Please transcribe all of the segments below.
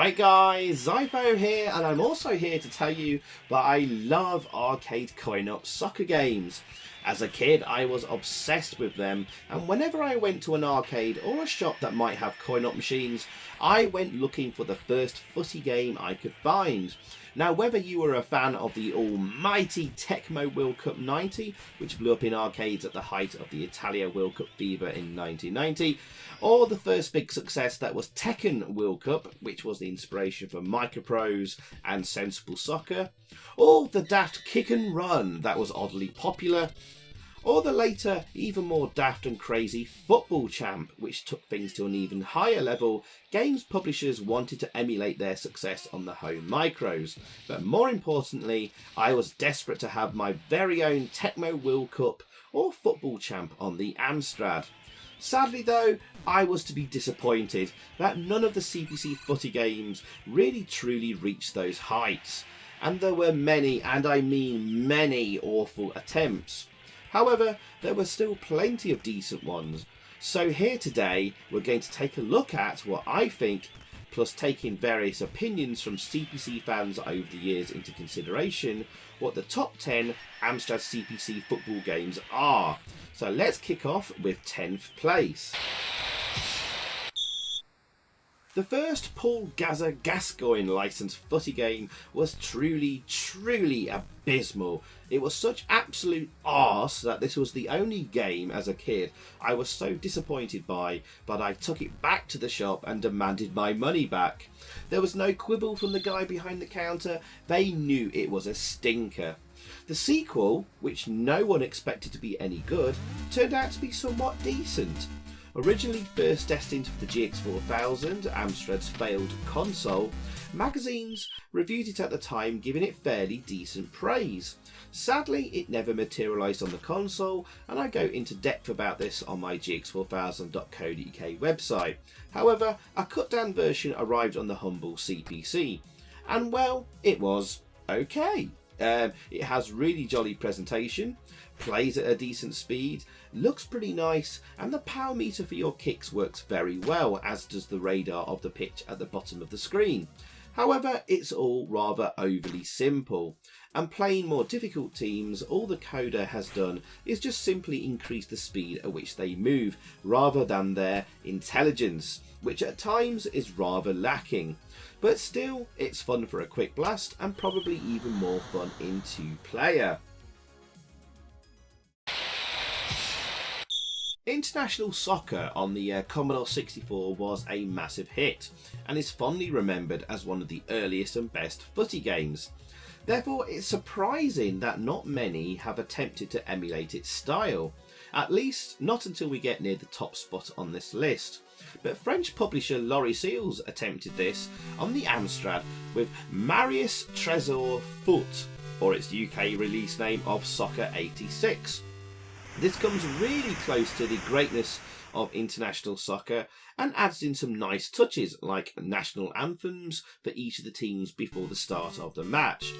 Alright guys, Xyphoe here, and I'm also here to tell you that I love arcade coin-op soccer games. As a kid I was obsessed with them, and whenever I went to an arcade or a shop that might have coin-op machines, I went looking for the first footy game I could find. Now, whether you were a fan of the almighty Tecmo World Cup 90, which blew up in arcades at the height of the Italia World Cup fever in 1990, or the first big success that was Tekken World Cup, which was the inspiration for Microprose and Sensible Soccer, or the daft Kick and Run that was oddly popular, or the later, even more daft and crazy Football Champ, which took things to an even higher level, games publishers wanted to emulate their success on the home micros. But more importantly, I was desperate to have my very own Tecmo World Cup or Football Champ on the Amstrad. Sadly though, I was to be disappointed that none of the CPC Footy games really truly reached those heights. And there were many, and I mean many, awful attempts. However, there were still plenty of decent ones. So here today, we're going to take a look at what I think, plus taking various opinions from CPC fans over the years into consideration, what the top 10 Amstrad CPC football games are. So let's kick off with 10th place. The first Paul Gazza Gascoigne licensed footy game was truly abysmal. It was such absolute arse that this was the only game as a kid I was so disappointed by, but I took it back to the shop and demanded my money back. There was no quibble from the guy behind the counter. They knew it was a stinker. The sequel, which no one expected to be any good, turned out to be somewhat decent. Originally first destined for the GX4000, Amstrad's failed console, magazines reviewed it at the time, giving it fairly decent praise. Sadly, it never materialised on the console, and I go into depth about this on my gx4000.co.uk website. However, a cut down version arrived on the humble CPC, and well, it was okay. It has really jolly presentation, plays at a decent speed, looks pretty nice, and the power meter for your kicks works very well, as does the radar of the pitch at the bottom of the screen. However, it's all rather overly simple, and playing more difficult teams, all the coder has done is just simply increase the speed at which they move, rather than their intelligence, which at times is rather lacking. But still, it's fun for a quick blast, and probably even more fun in two-player. International Soccer on the Commodore 64 was a massive hit, and is fondly remembered as one of the earliest and best footy games. Therefore, it's surprising that not many have attempted to emulate its style, at least not until we get near the top spot on this list. But French publisher Logiciels attempted this on the Amstrad with Marius Tresor Foot, or its UK release name of Soccer 86. This comes really close to the greatness of international soccer and adds in some nice touches like national anthems for each of the teams before the start of the match.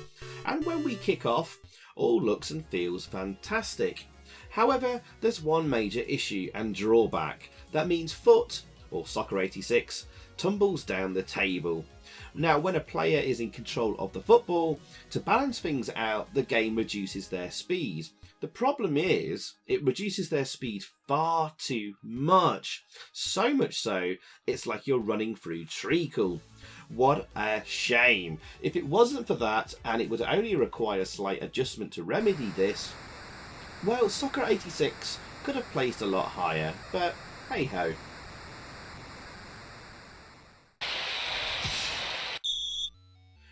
And when we kick off, all looks and feels fantastic. However, there's one major issue and drawback. That means Foot, or Soccer 86, tumbles down the table. Now, when a player is in control of the football, to balance things out, the game reduces their speed. The problem is, it reduces their speed far too much. So much so, it's like you're running through treacle. What a shame. If it wasn't for that, and it would only require a slight adjustment to remedy this, well, Soccer 86 could have placed a lot higher, but hey ho.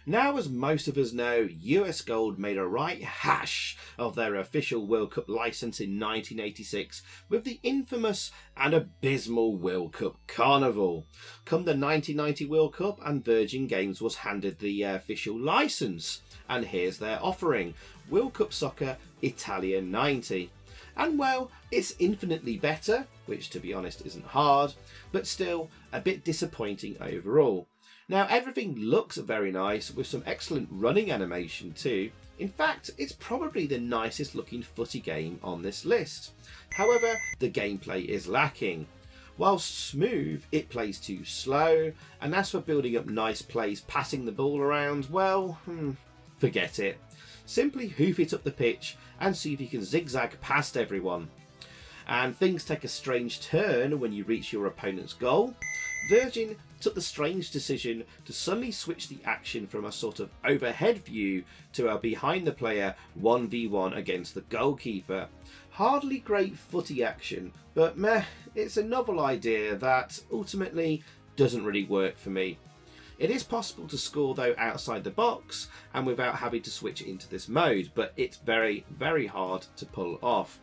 Now, as most of us know, US Gold made a right hash of their official World Cup licence in 1986 with the infamous and abysmal World Cup Carnival. Come the 1990 World Cup, and Virgin Games was handed the official licence, and here's their offering, World Cup Soccer Italia 90. And well, it's infinitely better, which to be honest isn't hard, but still a bit disappointing overall. Now, everything looks very nice with some excellent running animation too. In fact, it's probably the nicest looking footy game on this list. However, the gameplay is lacking. While smooth, it plays too slow, and as for building up nice plays passing the ball around, well, forget it. Simply hoof it up the pitch and see if you can zigzag past everyone. And things take a strange turn when you reach your opponent's goal. Virgin took the strange decision to suddenly switch the action from a sort of overhead view to a behind the player 1v1 against the goalkeeper. Hardly great footy action, but meh, it's a novel idea that ultimately doesn't really work for me. It is possible to score though outside the box and without having to switch into this mode, but it's very, very hard to pull off.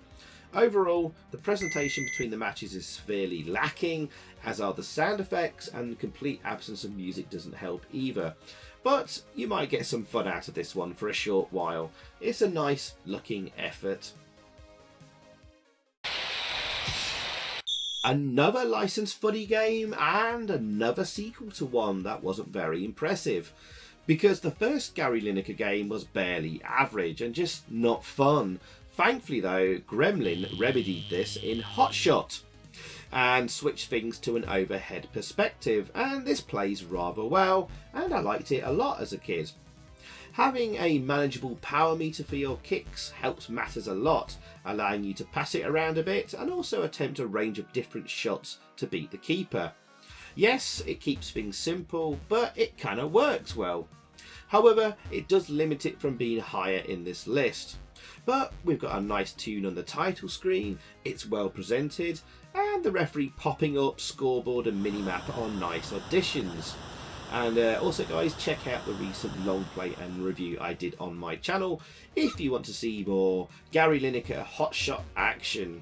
Overall, the presentation between the matches is severely lacking, as are the sound effects, and the complete absence of music doesn't help either. But you might get some fun out of this one for a short while. It's a nice looking effort. Another licensed footy game and another sequel to one that wasn't very impressive. Because the first Gary Lineker game was barely average and just not fun. Thankfully though, Gremlin remedied this in Hot Shot and switched things to an overhead perspective, and this plays rather well and I liked it a lot as a kid. Having a manageable power meter for your kicks helps matters a lot, allowing you to pass it around a bit and also attempt a range of different shots to beat the keeper. Yes, it keeps things simple, but it kind of works well. However, it does limit it from being higher in this list. But we've got a nice tune on the title screen, it's well presented, and the referee popping up, scoreboard and minimap are nice additions. And also guys, check out the recent long play and review I did on my channel if you want to see more Gary Lineker Hot Shot action.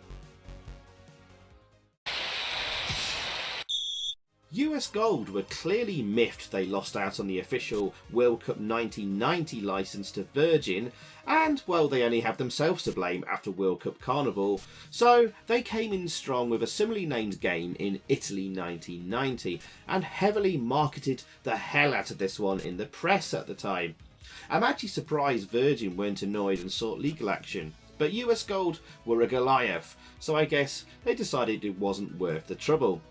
US Gold were clearly miffed they lost out on the official World Cup 1990 licence to Virgin, and well, they only have themselves to blame after World Cup Carnival, so they came in strong with a similarly named game in Italy 1990 and heavily marketed the hell out of this one in the press at the time. I'm actually surprised Virgin weren't annoyed and sought legal action, but US Gold were a Goliath, so I guess they decided it wasn't worth the trouble.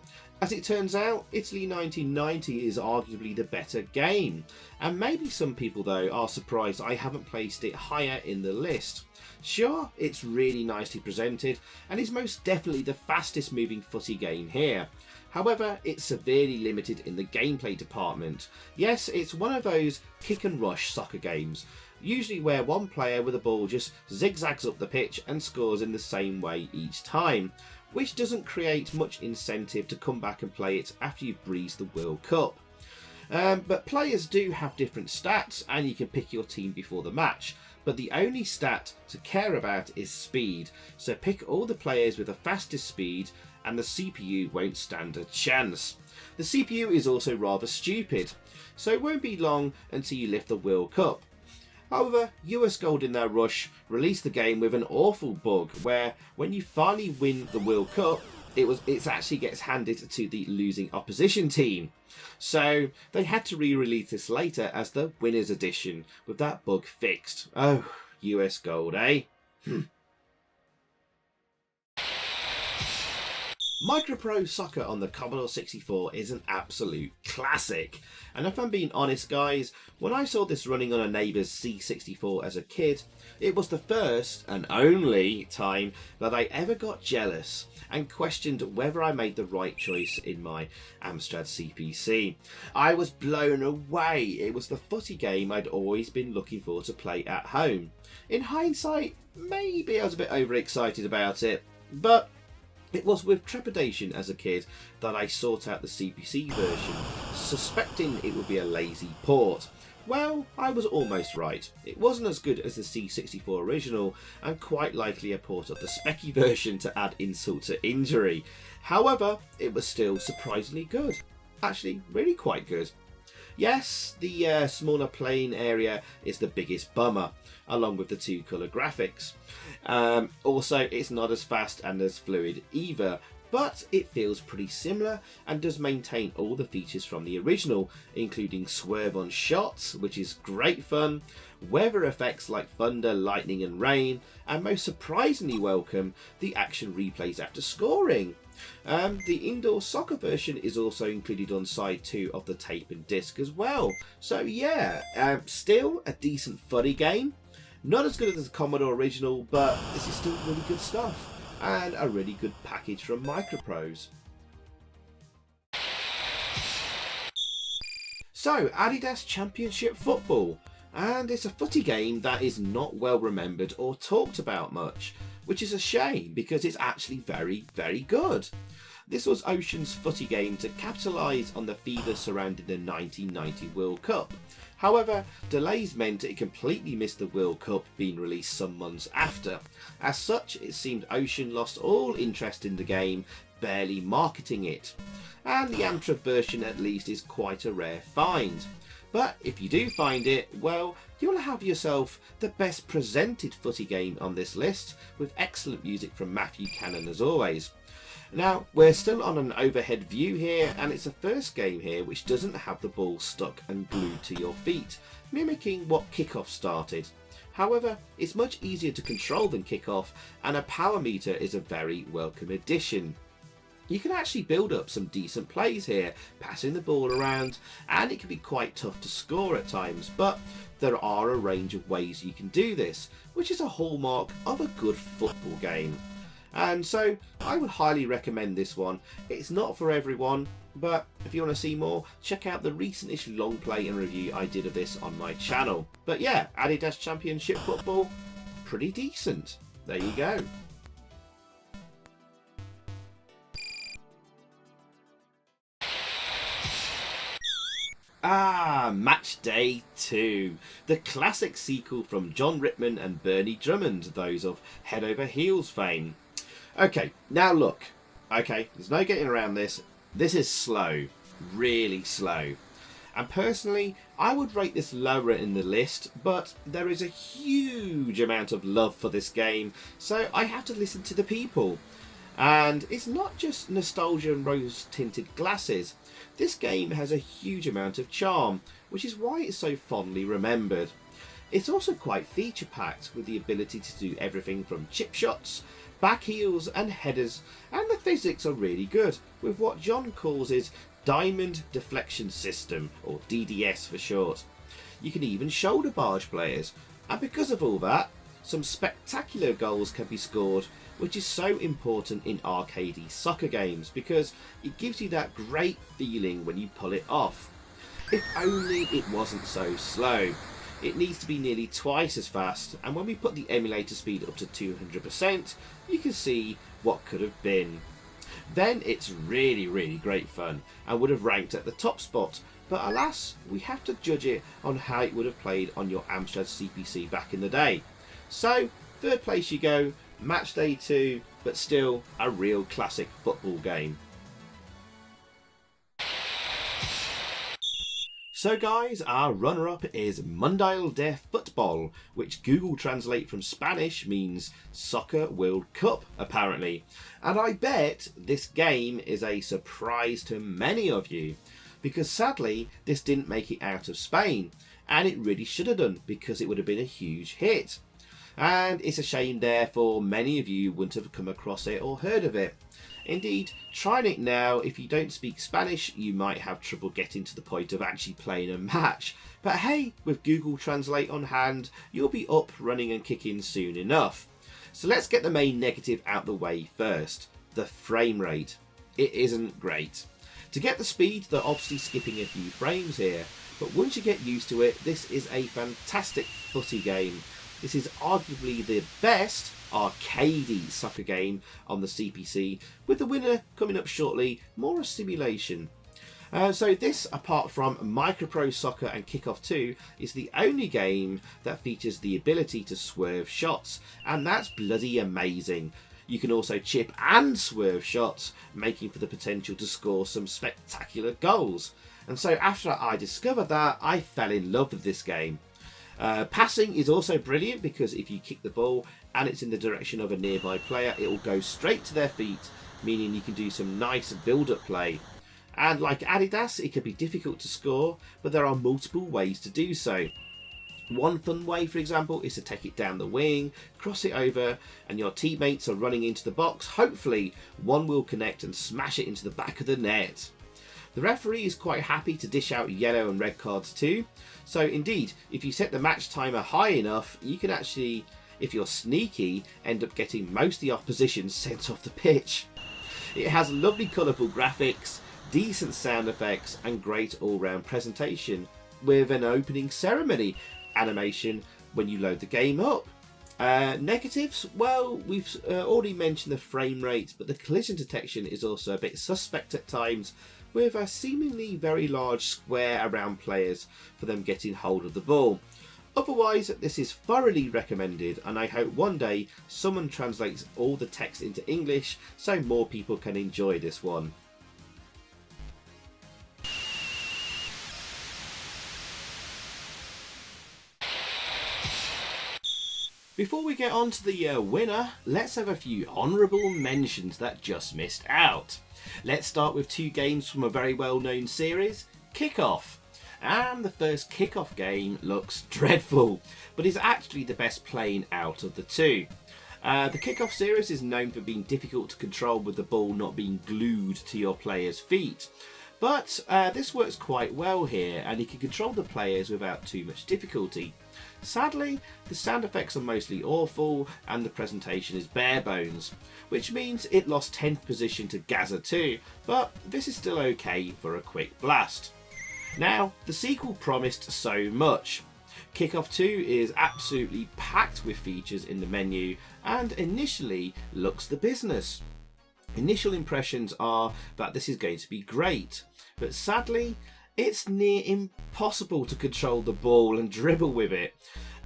As it turns out, Italy 1990 is arguably the better game, and maybe some people though are surprised I haven't placed it higher in the list. Sure, it's really nicely presented and is most definitely the fastest moving footy game here. However, it's severely limited in the gameplay department. Yes, it's one of those kick and rush soccer games, usually where one player with a ball just zigzags up the pitch and scores in the same way each time, which doesn't create much incentive to come back and play it after you've breezed the World Cup. But players do have different stats and you can pick your team before the match, but the only stat to care about is speed, so pick all the players with the fastest speed and the CPU won't stand a chance. The CPU is also rather stupid, so it won't be long until you lift the World Cup. However, US Gold in their rush released the game with an awful bug where when you finally win the World Cup, it actually gets handed to the losing opposition team. So they had to re-release this later as the Winners Edition with that bug fixed. Oh, US Gold, eh? Microprose Soccer on the Commodore 64 is an absolute classic, and if I'm being honest guys, when I saw this running on a neighbour's C64 as a kid, it was the first and only time that I ever got jealous and questioned whether I made the right choice in my Amstrad CPC. I was blown away. It was the footy game I'd always been looking for to play at home. In hindsight, maybe I was a bit overexcited about it, but it was with trepidation as a kid that I sought out the CPC version, suspecting it would be a lazy port. Well, I was almost right. It wasn't as good as the C64 original, and quite likely a port of the Specky version to add insult to injury. However, it was still surprisingly good. Actually, really quite good. Yes, the smaller playing area is the biggest bummer, along with the two colour graphics. Also, it's not as fast and as fluid either, but it feels pretty similar and does maintain all the features from the original, including swerve on shots, which is great fun, weather effects like thunder, lightning and rain, and most surprisingly welcome, the action replays after scoring. The indoor soccer version is also included on side 2 of the tape and disc as well. So yeah, still a decent footy game. Not as good as the Commodore original, but this is still really good stuff. And a really good package from Microprose. So, Adidas Championship Football. And it's a footy game that is not well remembered or talked about much, which is a shame because it's actually very, very good. This was Ocean's footy game to capitalise on the fever surrounding the 1990 World Cup. However, delays meant it completely missed the World Cup being released some months after. As such, it seemed Ocean lost all interest in the game, barely marketing it. And the Amstrad version at least is quite a rare find. But if you do find it, well, you'll have yourself the best presented footy game on this list, with excellent music from Matthew Cannon as always. Now, we're still on an overhead view here, and it's the first game here which doesn't have the ball stuck and glued to your feet, mimicking what Kickoff started. However, it's much easier to control than Kickoff, and a power meter is a very welcome addition. You can actually build up some decent plays here, passing the ball around, and it can be quite tough to score at times, but there are a range of ways you can do this, which is a hallmark of a good football game. And so I would highly recommend this one. It's not for everyone, but if you want to see more, check out the recent-ish long play and review I did of this on my channel. But yeah, Adidas Championship Football, pretty decent. There you go. Match Day 2, the classic sequel from John Rittman and Bernie Drummond, those of Head Over Heels fame. Okay, now look, okay, there's no getting around this. This is slow, really slow. And personally, I would rate this lower in the list, but there is a huge amount of love for this game, so I have to listen to the people. And it's not just nostalgia and rose-tinted glasses. This game has a huge amount of charm, which is why it's so fondly remembered. It's also quite feature-packed, with the ability to do everything from chip shots, back heels and headers, and the physics are really good, with what John calls his Diamond Deflection System, or DDS for short. You can even shoulder barge players, and because of all that, some spectacular goals can be scored, which is so important in arcadey soccer games because it gives you that great feeling when you pull it off. If only it wasn't so slow. It needs to be nearly twice as fast, and when we put the emulator speed up to 200%, you can see what could have been. Then it's really, really great fun and would have ranked at the top spot, but alas, we have to judge it on how it would have played on your Amstrad CPC back in the day. So, third place you go, Match Day 2, but still a real classic football game. So guys, our runner-up is Mundial De Futbol, which Google Translate from Spanish means Soccer World Cup, apparently. And I bet this game is a surprise to many of you, because sadly, this didn't make it out of Spain, and it really should have done, because it would have been a huge hit. And it's a shame therefore many of you wouldn't have come across it or heard of it. Indeed, trying it now, if you don't speak Spanish, you might have trouble getting to the point of actually playing a match. But hey, with Google Translate on hand, you'll be up, running and kicking soon enough. So let's get the main negative out the way first. The frame rate. It isn't great. To get the speed, they're obviously skipping a few frames here, but once you get used to it, this is a fantastic footy game. This is arguably the best arcadey soccer game on the CPC, with the winner coming up shortly, more a simulation. So this, apart from Microprose Soccer and Kickoff 2, is the only game that features the ability to swerve shots, and that's bloody amazing. You can also chip and swerve shots, making for the potential to score some spectacular goals. And so after I discovered that, I fell in love with this game. Passing is also brilliant because if you kick the ball and it's in the direction of a nearby player, it will go straight to their feet, meaning you can do some nice build-up play. And like Adidas, it can be difficult to score, but there are multiple ways to do so. One fun way, for example, is to take it down the wing, cross it over, and your teammates are running into the box. Hopefully, one will connect and smash it into the back of the net. The referee is quite happy to dish out yellow and red cards too. So indeed, if you set the match timer high enough, you can actually, if you're sneaky, end up getting most of the opposition sent off the pitch. It has lovely colourful graphics, decent sound effects, and great all-round presentation, with an opening ceremony animation when you load the game up. Negatives, well, we've already mentioned the frame rate, but the collision detection is also a bit suspect at times, with a seemingly very large square around players for them getting hold of the ball. Otherwise, this is thoroughly recommended, and I hope one day someone translates all the text into English so more people can enjoy this one. Before we get on to the winner, let's have a few honourable mentions that just missed out. Let's start with two games from a very well-known series, Kickoff. And the first Kickoff game looks dreadful, but is actually the best playing out of the two. The Kickoff series is known for being difficult to control with the ball not being glued to your player's feet. But this works quite well here, and you can control the players without too much difficulty. Sadly, the sound effects are mostly awful and the presentation is bare bones, which means it lost 10th position to Gazza II, but this is still okay for a quick blast. Now, the sequel promised so much. Kickoff 2 is absolutely packed with features in the menu and initially looks the business. Initial impressions are that this is going to be great, but sadly, it's near impossible to control the ball and dribble with it.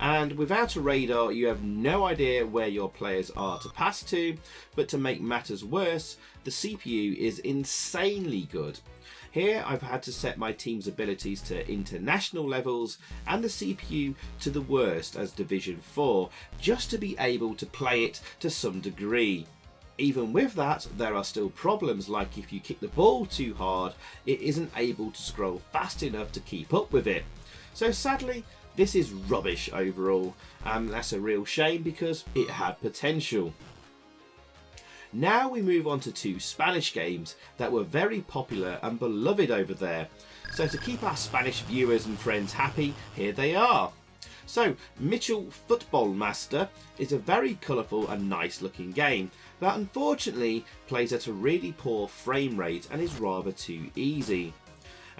And without a radar, you have no idea where your players are to pass to, but to make matters worse, the CPU is insanely good. Here I've had to set my team's abilities to international levels and the CPU to the worst as Division 4, just to be able to play it to some degree. Even with that, there are still problems, like if you kick the ball too hard, it isn't able to scroll fast enough to keep up with it. So sadly, this is rubbish overall, and that's a real shame because it had potential. Now we move on to two Spanish games that were very popular and beloved over there. So to keep our Spanish viewers and friends happy, here they are. So, Nicholls Football Master is a very colourful and nice looking game that unfortunately plays at a really poor frame rate and is rather too easy.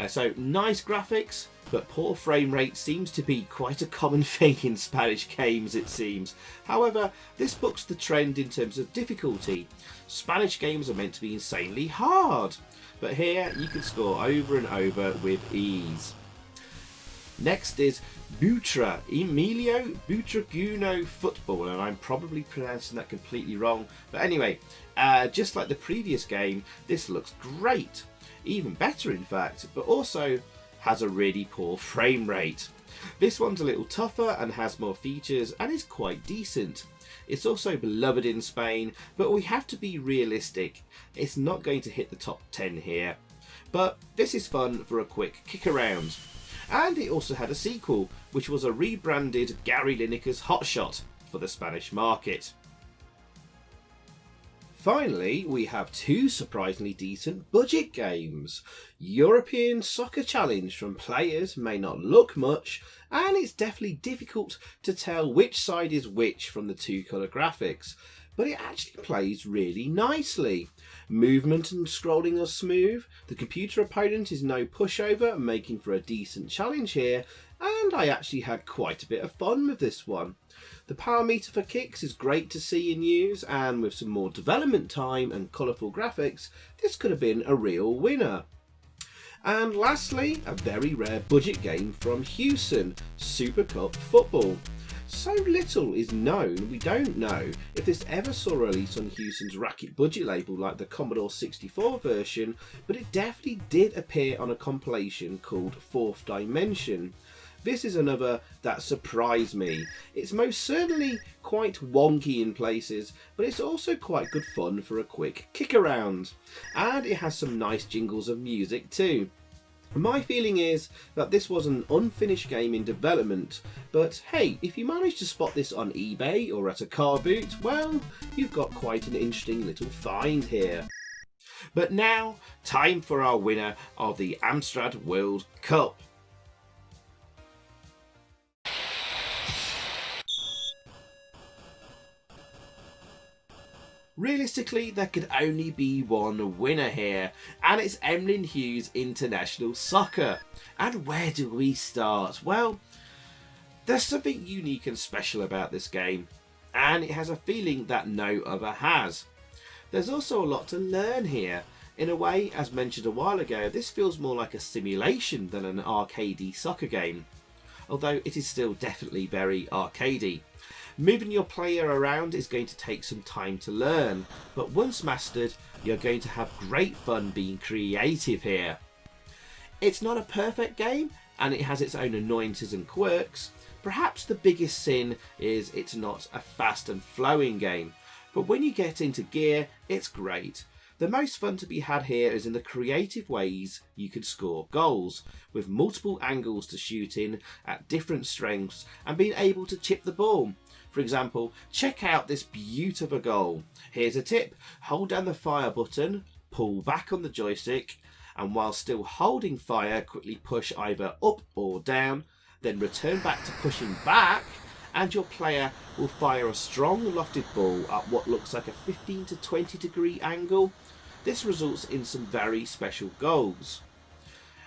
So nice graphics, but poor frame rate seems to be quite a common thing in Spanish games, it seems. However, this bucks the trend in terms of difficulty. Spanish games are meant to be insanely hard, but here you can score over and over with ease. Next is Emilio Butraguno Football, and I'm probably pronouncing that completely wrong. But anyway, just like the previous game, this looks great. Even better in fact, but also has a really poor frame rate. This one's a little tougher and has more features and is quite decent. It's also beloved in Spain, but we have to be realistic. It's not going to hit the top 10 here. But this is fun for a quick kick around. And it also had a sequel, which was a rebranded Gary Lineker's Hotshot for the Spanish market. Finally, we have two surprisingly decent budget games. European Soccer Challenge from players may not look much, and it's definitely difficult to tell which side is which from the two colour graphics, but it actually plays really nicely. Movement and scrolling are smooth, the computer opponent is no pushover, making for a decent challenge here, and I actually had quite a bit of fun with this one. The power meter for kicks is great to see and use, and with some more development time and colourful graphics, this could have been a real winner. And lastly, a very rare budget game from Hughes, Super Cup Football. So little is known, we don't know if this ever saw a release on Hughes' racket budget label like the Commodore 64 version, but it definitely did appear on a compilation called Fourth Dimension. This is another that surprised me. It's most certainly quite wonky in places, but it's also quite good fun for a quick kick around. And it has some nice jingles of music too. My feeling is that this was an unfinished game in development, but hey, if you manage to spot this on eBay or at a car boot, well, you've got quite an interesting little find here. But now, time for our winner of the Amstrad World Cup. Realistically, there could only be one winner here, and it's Emlyn Hughes International Soccer. And where do we start? Well, there's something unique and special about this game, and it has a feeling that no other has. There's also a lot to learn here. In a way, as mentioned a while ago, this feels more like a simulation than an arcadey soccer game, although it is still definitely very arcadey. Moving your player around is going to take some time to learn, but once mastered, you're going to have great fun being creative here. It's not a perfect game, and it has its own annoyances and quirks. Perhaps the biggest sin is it's not a fast and flowing game, but when you get into gear, it's great. The most fun to be had here is in the creative ways you can score goals, with multiple angles to shoot in at different strengths and being able to chip the ball. For example, check out this beautiful goal. Here's a tip: hold down the fire button, pull back on the joystick, and while still holding fire, quickly push either up or down, then return back to pushing back, and your player will fire a strong lofted ball at what looks like a 15 to 20 degree angle. This results in some very special goals.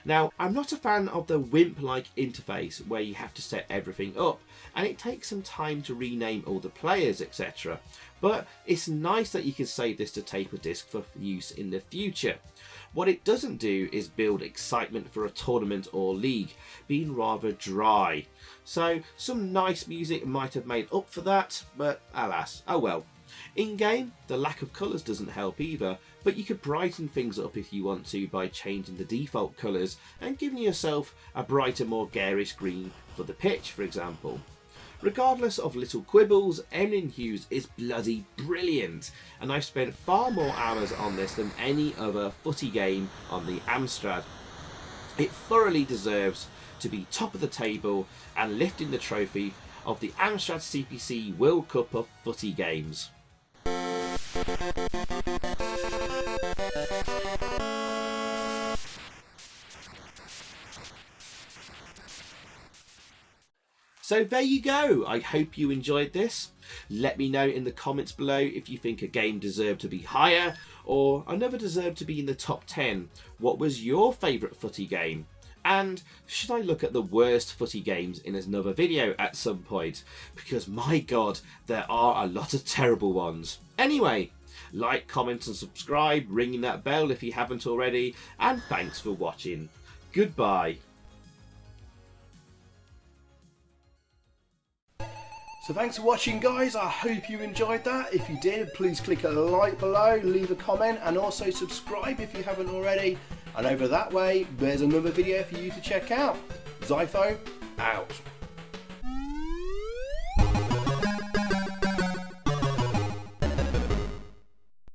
Now, I'm not a fan of the WIMP-like interface where you have to set everything up, and it takes some time to rename all the players, etc. But it's nice that you can save this to tape a disc for use in the future. What it doesn't do is build excitement for a tournament or league, being rather dry. So some nice music might have made up for that, but alas, oh well. In-game, the lack of colours doesn't help either, but you could brighten things up if you want to by changing the default colours and giving yourself a brighter, more garish green for the pitch, for example. Regardless of little quibbles, Emlyn Hughes is bloody brilliant, and I've spent far more hours on this than any other footy game on the Amstrad. It thoroughly deserves to be top of the table and lifting the trophy of the Amstrad CPC World Cup of Footy Games. So there you go. I hope you enjoyed this. Let me know in the comments below if you think a game deserved to be higher or another deserved to be in the top 10. What was your favourite footy game? And should I look at the worst footy games in another video at some point? Because my god, there are a lot of terrible ones. Anyway, like, comment and subscribe, ringing that bell if you haven't already, and thanks for watching. Goodbye. So thanks for watching, guys. I hope you enjoyed that. If you did, please click a like below, leave a comment, and also subscribe if you haven't already. And over that way, there's another video for you to check out. Xyphoe out.